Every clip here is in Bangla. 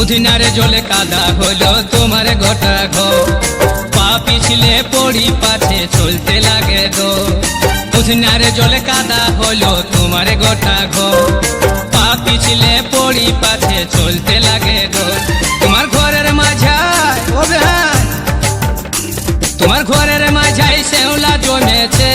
মুদিনারে জলে কাদা হলো তোমার গোটা ঘর, পা পিছলে পড়ি পাছে চলতে লাগে দো। মুদিনারে জলে কাদা হলো তোমার গোটা ঘর, পা পিছলে পড়ি পাছে চলতে লাগে দো। তোমার ঘরের মাঝায় ও বেহান, তোমার ঘরের মাঝায় শেওলা জমেছে।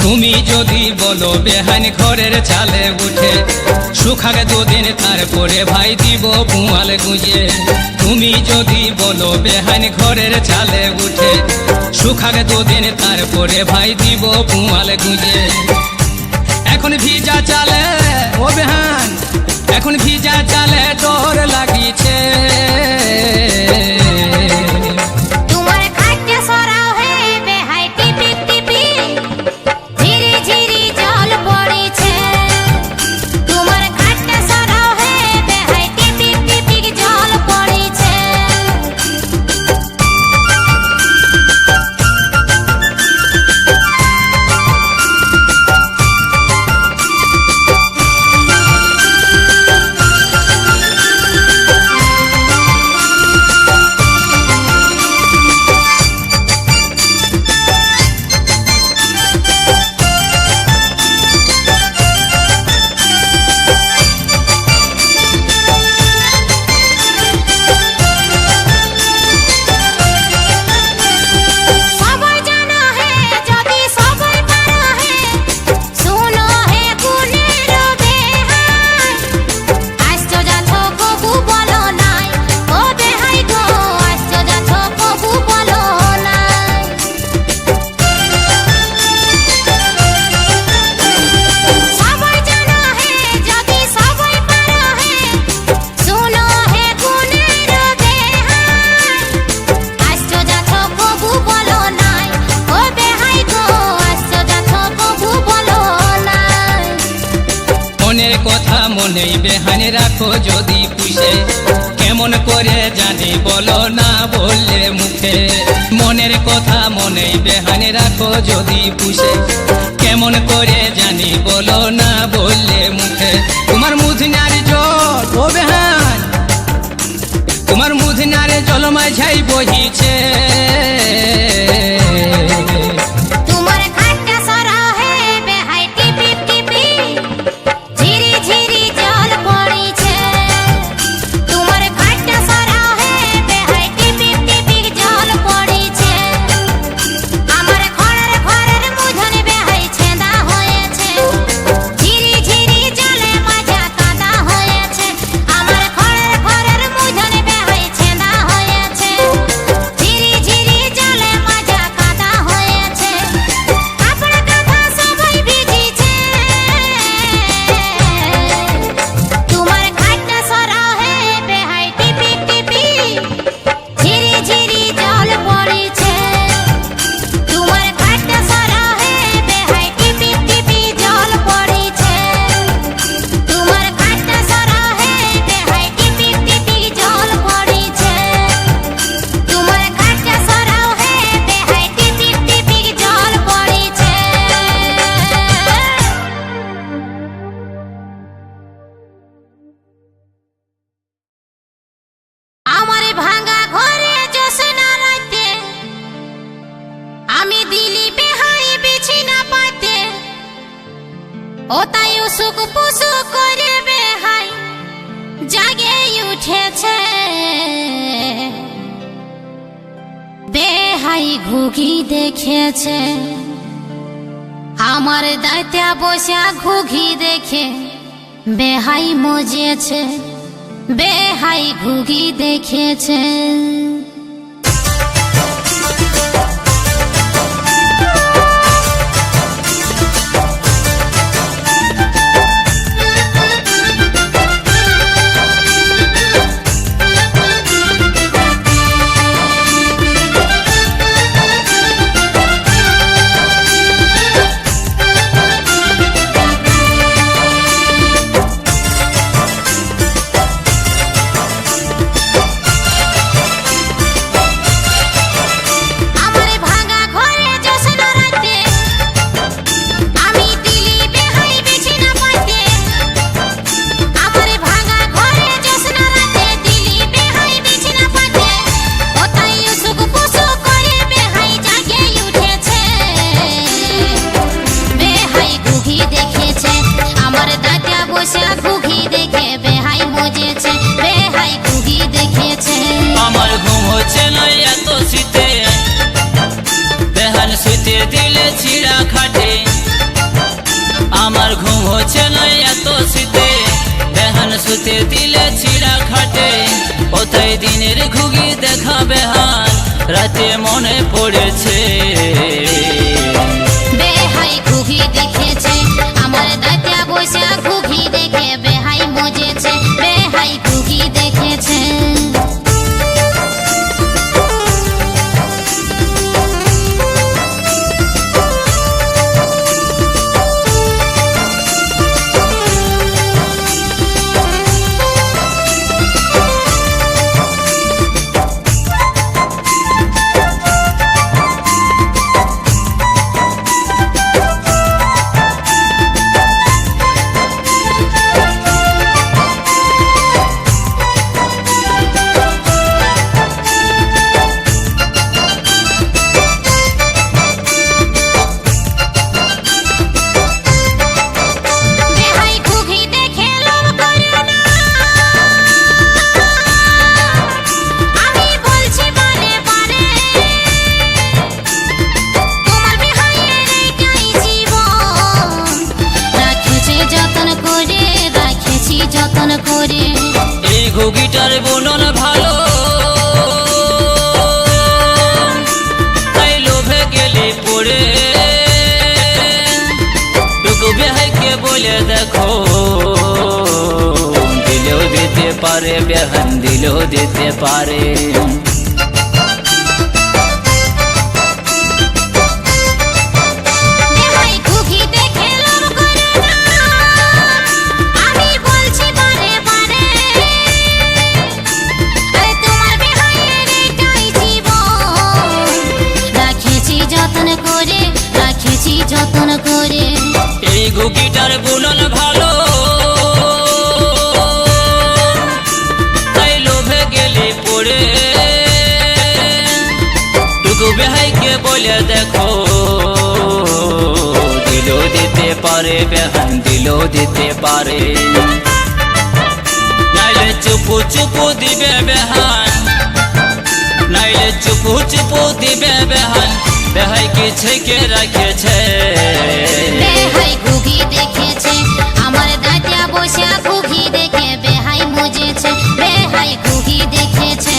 তুমি যদি বলো বেহান ঘরের চালে উঠে, শুকাগে দুদিন তারপরে ভাই দিব পুয়াল গুঁজে। তুমি যদি বলো বেহান ঘরের চালে উঠে, শুকাগে দুদিন তারপরে ভাই দিব পুয়াল গুঁজে। এখন ভিজা চালে ও বেহান, এখন ভিজা চালে ডর লাগিছে। মনের কথা মনেই বেহানে রাখো যদি পুষে, কেমন করে জানি বলো না বললে মুখে। মনের কথা মনেই বেহানে রাখো যদি পুষে, কেমন করে জানি বলো না বললে মুখে। তোমার মুদিনার জল ও বেহান, তোমার মুদিনার জল মাঝাই বহিছে। ঝিরি ঘুঘি দেখেছে, আমার দাঁতিয়া বসা ঘুঘি দেখে বেহাই মজেছে, বেহাই ঘুঘি দেখেছে। দিলে ছিড়া খাটে আমার ঘুম হচ্ছে না এত শীতে, বেহান শুতে দিলে ছিড়া খাটে। কোথায় দিনের ঘুগি দেখা বেহান রাতে মনে পড়েছে, বেহাই ঘুঘি দেখেছে, আমার দাঁতিয়া বসা ঘুঘি দেখে বেহাই মজেছে, বেহাই ঘুঘি দেখেছে। এই ঘুগিটার বুনন ভালো, তাই লোভে গেলে পড়ে। টুকু বেহাইকে বলে দেখো, দিলেও দিতে পারে বেহান, দিলেও দিতে পারে। যতন করে এই ঘুগিটার বুনন ভালো, তাই লোভে গেলে পড়ে। টুকু বেহাইকে বলে দেখো, দিলেও দিতে পারে বেহান, দিলেও দিতে পারে। নাইলে চুপু চুপু দিবে বেহান, নাইলে চুপু চুপু দিবে বেহান, বেহাই কি ছেকে রাখেছে, বেহাই ঘুঘি দেখেছে, আমার দাঁতিয়া বসা ঘুঘি দেখে বেহাই মজেছে, বেহাই ঘুঘি দেখেছে।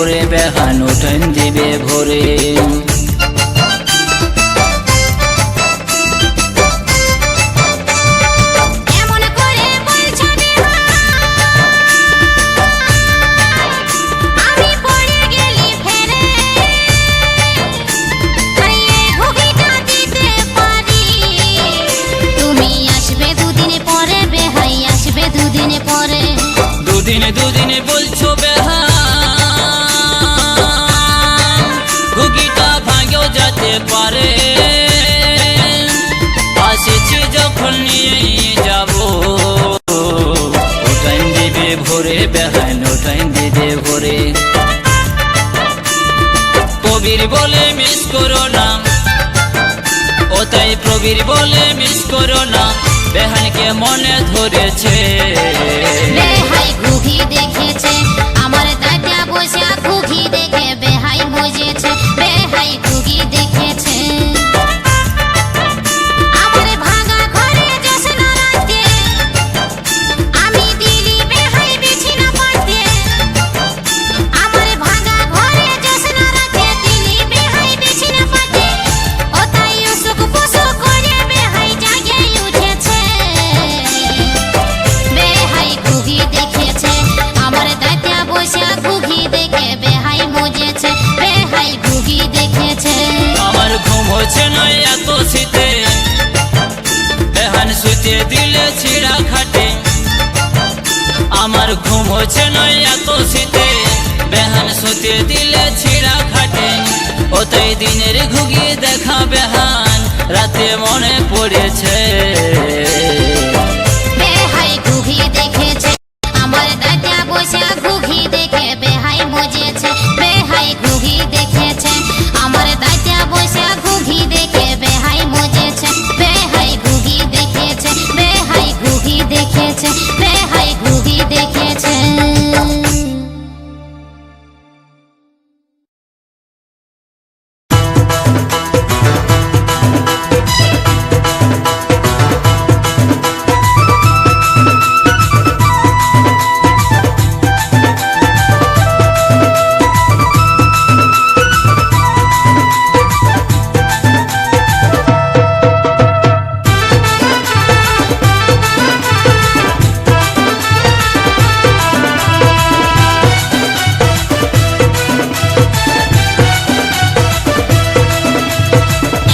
ভোরে বেহান উঠান দিবে ভোরে। এমন করে বলছো আমি পড়ে গেলি ফেরে, হারিয়ে ঘুঘিটা দিতে পারি। তুমি আসবে দুদিন পরে বেহাই, আসবে দুদিন পরে। দুদিনে বলছো বেহান, ঘুঘিটা ভাঙেও যেতে পারে। আসেছি যখন নিয়ে যাবো, ওটাই দিবে ভোরে বেহান ওটাই দিবে ভোরে। কবির বলে মিস করো না, ওটাই প্রবীর বলে মিস করো না, বেহানকে মনে ধরেছে। বেহাই ঘুঘি দেখেছে আমার দাদা বসে, ঘুঘি দেখে বেহাই মজেছে। বেহাই ঘুঘি দেখেছে আমার ভাঙা ঘরে জোছনা রাতে, আমি দিলি বেহাই বিছানা পাতে। আমার ভাঙা ঘরে জোছনা রাতে, দিলি বেহাই বিছানা পাতে। ও তাই উসুক পুসুক করে বেহাই জাগে উঠেছে। বেহাই ঘুঘি দেখেছে আমার দাদা বসে, ঘুঘি দেখে বেহাই মজেছে। বেহাই ঘুঘি দেখেছে আমার ঘুম হচ্ছে না এত শীতে, বেহান শুতে দিলে ছিঁড়া খাটে। আমার ঘুম হচ্ছে না এত শীতে, বেহান শুতে দিলে ছিঁড়া খাটে। ওটাই দিনের ঘুঘি দেখা বেহান, রাতে মনে পড়েছে। বেহাই ঘুঘি দেখেছে আমার দাদা বসে, ঘুঘি দেখে বেহাই মজেছে। বেহাই ঘুঘি দেখেছে আমার দাদা বসে, ঘুঘি দেখে বেহাই মজেছে। বেহাই ঘুঘি দেখেছে, বেহাই ঘুঘি দেখেছে, বেহাই ঘুঘি দেখেছে।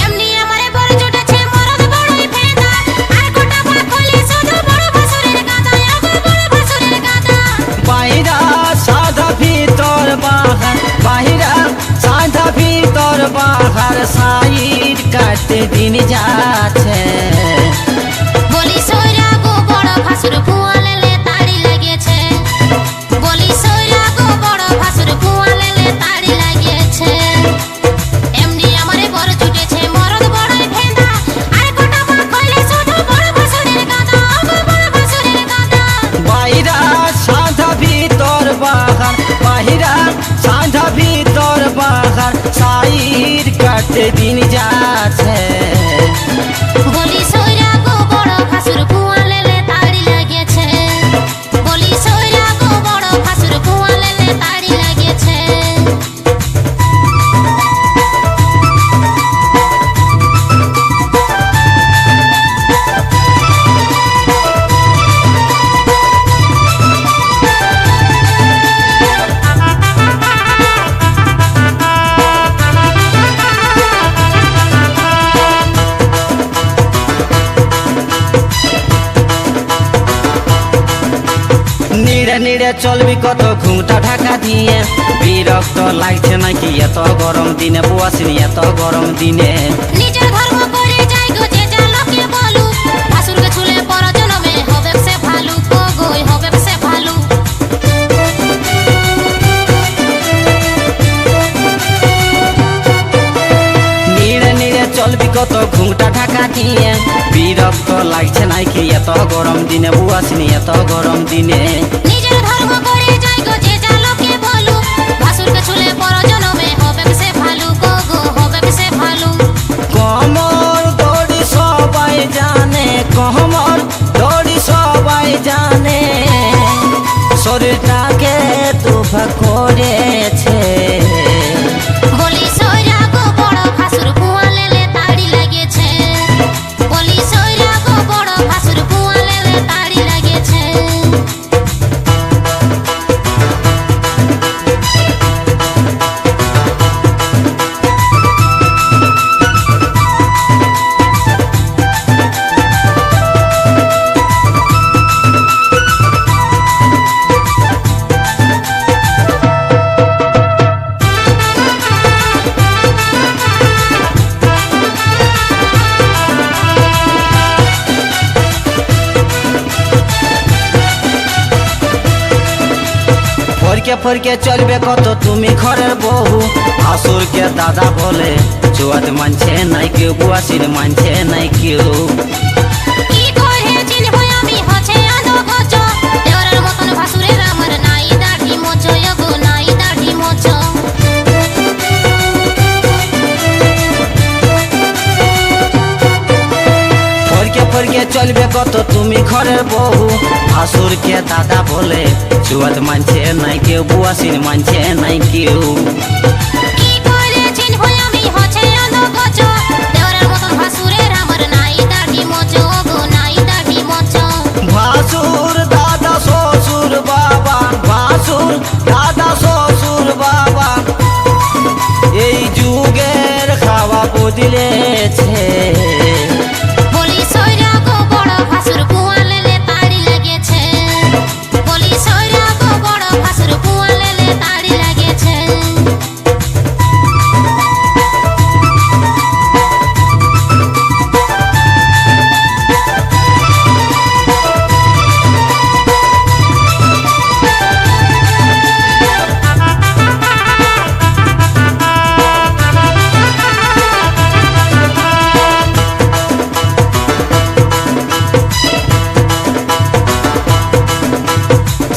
এমনি আমারে বড় জুটেছে মরদ বড়ই ফেদা, আর গোটা পাখলে শুধু বড় ভাসুরের গাদা, আগো বড় ভাসুরের গাদা। বাহিরা সাধা ভিতর বাহার, বাহিরা সাধা ভিতর বাহার, সাইড কাটতে দিন যাচ্ছে। বলি সইরা গো বড় ভাসুর কুয়ালেলে তাড়ি লাগেছে। বলি সইরা গো বড় ভাসুর কুয়ালেলে তাড়ি লাগেছে। এমনি আমারে বড় জুটেছে মরদ বড়ই ফেদা, আর গোটা পাখলে শুধু বড় ভাসুরের গাদা, আগো বড় ভাসুরের গাদা। বাহিরা সাধা ভিতর বাহার, বাহিরা সাধা ভিতর বাহার, সাইড কাটতে দিন যাচ্ছে। বলি সইরা গো বড় ভাসুর কুয়ালেলে তাড়ি লাগেছে। বলি সইরা গো বড় ভাসুর কুয়ালেলে তাড়ি লাগেছে। নিড়ে নিড়ে চলবি কত ঘুমটা ঢাকা দিয়ে, বিরক্ত লাগছে নাকি এত গরম দিনে, বুয়াসিনী এত গরম দিনে। নিজের ধর্ম করে যাই গো যে যা লোকে বলু, ভাসুরকে ছুলে পর জনমে হবে সে ভালু, ও গোই হবে সে ভালু। নিড়ে নিড়ে চলবি কত ঘুমটা ঢাকা দিয়ে, বিরক্ত লাগছে নাকি এত গরম দিনে, বুয়াসিনী এত গরম দিনে। নিজের ধর্ম করে যাই গো যে যা লোকে বলু, ভাসুরকে ছুলে পর জনমে হবে সে ভালু, ও গো হবে সে ভালু। কমর দড়ি সবাই জানে, কমর দড়ি সবাই জানে, শরীরটাকে তুফা করেছে। ফরকে চলবে কত তুমি ঘরের বহু ভাসুরকে দাদা বলে চুয়াত মানছে নাই কেউ বুয়াশির মানছে নাই কেউ কি করে চিনব আমি হচ্ছে আধগজ দেওরার মতন ভাসুরের আমার নাই দাড়ি মোচ গো নাই দাড়ি মোচ ফরকে চলবে কত তুমি ঘরের বহু ভাসুরকে দাদা বলে চুয়াত মানছে নাই কেউ বুয়াশির মানছে নাই কেউ কি করে চিনব আমি হচ্ছে আধগজ দেওরার মতন ভাসুরের আমার নাই দাড়ি মোচ গো নাই দাড়ি মোচ ভাসুর দাদা শ্বশুর বাবা ভাসুর দাদা শ্বশুর বাবা এই যুগের খাওয়া বদলেছে বলি সইরা গো বড় ভাসুর কুয়ালেলে তাড়ি লাগেছে বলি সইরা গো বড় ভাসুর কুয়ালেলে তাড়ি লাগেছে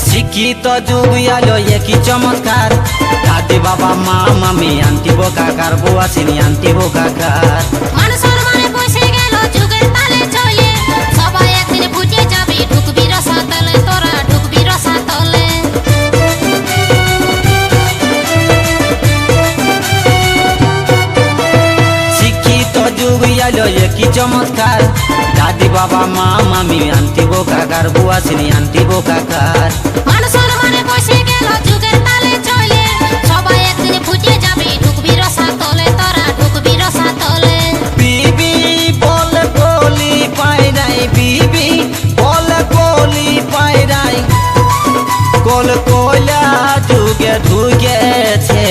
শিক্ষিত যুগ আলো একই চমৎকার দাদি বাবা মা মামি আন্টি বোকাকার বুয়াশিনী আন্টি বোকাকার মানুষের মানে বসে গেল যুগের তালে চলে সবাই একদিন ফুটে যাবে ঢুকবি রসাতলে তোরা ঢুকবি রসাতলে শিক্ষিত যুগ আলো একই চমৎকার দাদি বাবা মা মামি আন্টি বোকাকার বুয়াশিনী আন্টি বোকাকার মানুষের মানে বসে গেল যুগের তালে চলে সবাই একদিন ফুটে যাবে ঢুকবি রসাতলে তোরা ঢুকবি রসাতলে বিবি বলে গলি পায়রাই বিবি বলে গলি পায়রাই কল কয়লা যুগে ঢুকেছে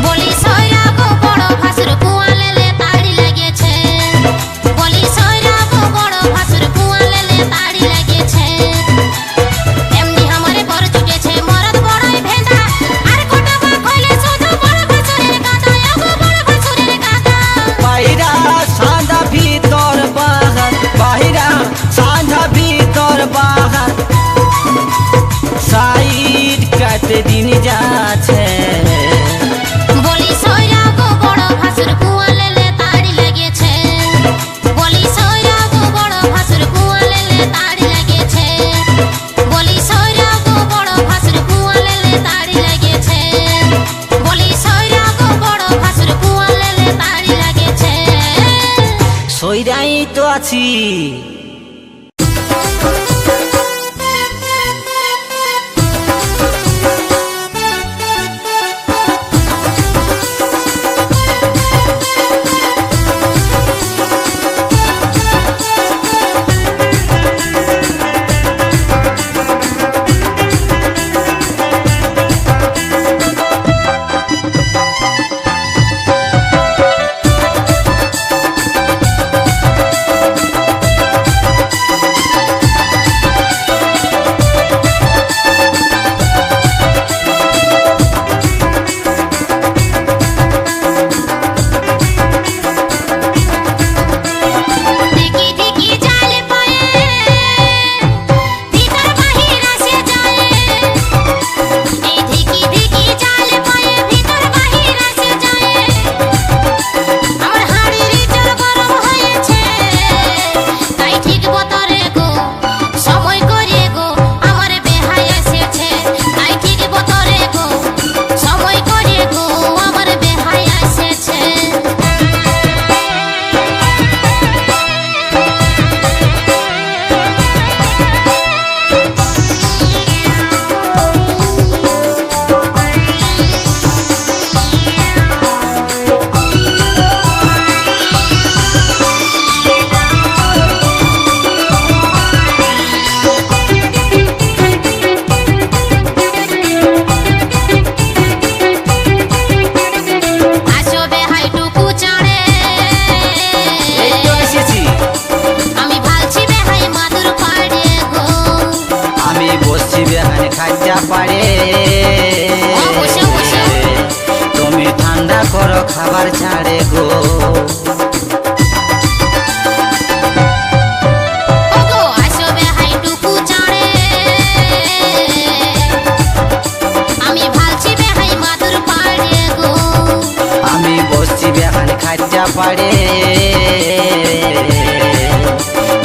বলি সইরা গো বড় ভাসুর কুয়ালেলে তাড়ি লাগেছে বলি সইরা গো বড় ভাসুর কুয়ালেলে তাড়ি লাগেছে এমনি আমারে বড় জুটেছে মরদ বড়ই ভেন্দা আর কোটাবা কইলে শুধু বড় ভাসুরের গাদা গো বড় ভাসুরের গাদা বাইরা সাঁঝা ভিতর বাহার বাইরা সাঁঝা ভিতর বাহার সাইড কাটে দিন যাচ্ছে বলি সইরা গো বড় ভাসুর কুয়ালেলে তাড়ি লাগেছে বলি সইরা গো বড় ভাসুর কুয়ালেলে তাড়ি লাগেছে বলি সইরা গো বড় ভাসুর কুয়ালেলে তাড়ি লাগেছে বলি সইরা গো বড় ভাসুর কুয়ালেলে তাড়ি লাগেছে সইরাই তো আছি ঠান্ডা করো খাবার ছাড়ে গো। ওগো আসো বেহাই টুকু চাড়ে আমি ভালছি বেহাই মাদুর পাড়ে গো। আমি বসছি বেহান খাইটা পাড়ে,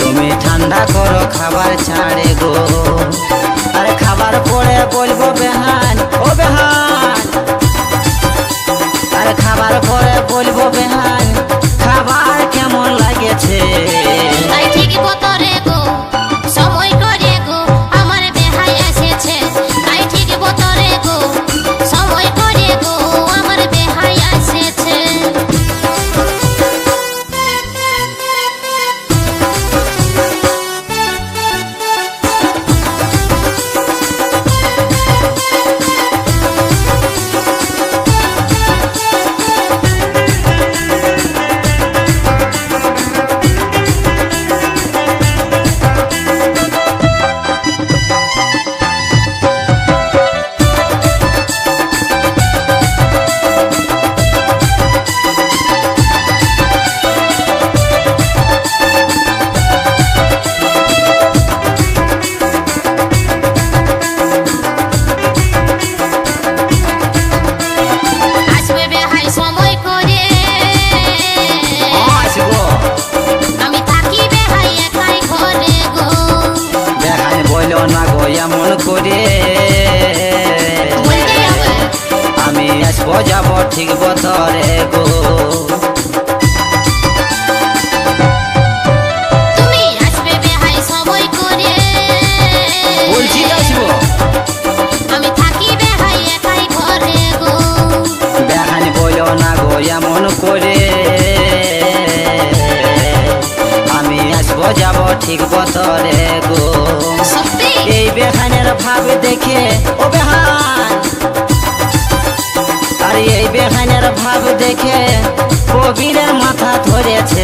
তুমি ঠান্ডা করো খাবার ছাড়ে গো। আরে খাবার পরে বলবো বেহান ও বেহান, আরে খাবার পরে বলবো বেহান খাবার কেমন লাগেছে। তাই ঠিক বতরে গো সময় করে গো আমার বেহাই এসেছে। তাই ঠিক বতরে গো সময় করে গো আমার বেহাই এসেছে। আসবে বেহাই সময় করে আসবো আমি থাকি বেহাই একাই ঘরে গো। বেহান বলো না গো এমন করে, বলতে হবে আমি আসবো যাবো ঠিক বতরে গো। তুমি আসবে বেহাই সময় করে বলছি তো আসবো। আমি থাকি বেহাই একাই ঘরে গো। বেহান বলো না গো এমন করে, আমি আসবো যাবো ঠিক বতরে গো। সত্যি এই বেহানের ভাব দেখে ও বেহান, আর এই বেহানের ভাব দেখে কবিরের মাথা ধরেছে।